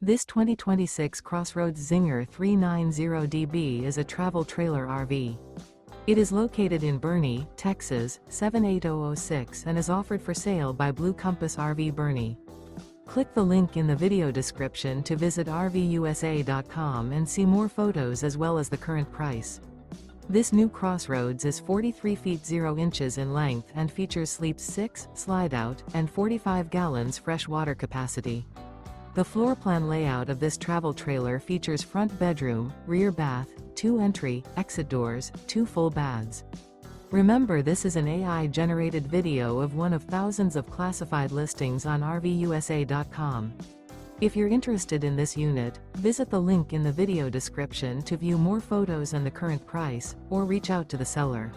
This 2026 CrossRoads Zinger 390DB is a travel trailer RV. It is located in Boerne, Texas, 78006 and is offered for sale by Blue Compass RV Boerne. Click the link in the video description to visit RVUSA.com and see more photos as well as the current price. This new CrossRoads is 43 feet 0 inches in length and features sleeps 6, slide-out, and 45 gallons fresh water capacity. The floor plan layout of this travel trailer features front bedroom, rear bath, 2 entry, exit doors, 2 full baths. Remember, this is an AI-generated video of one of thousands of classified listings on RVUSA.com. If you're interested in this unit, visit the link in the video description to view more photos and the current price, or reach out to the seller.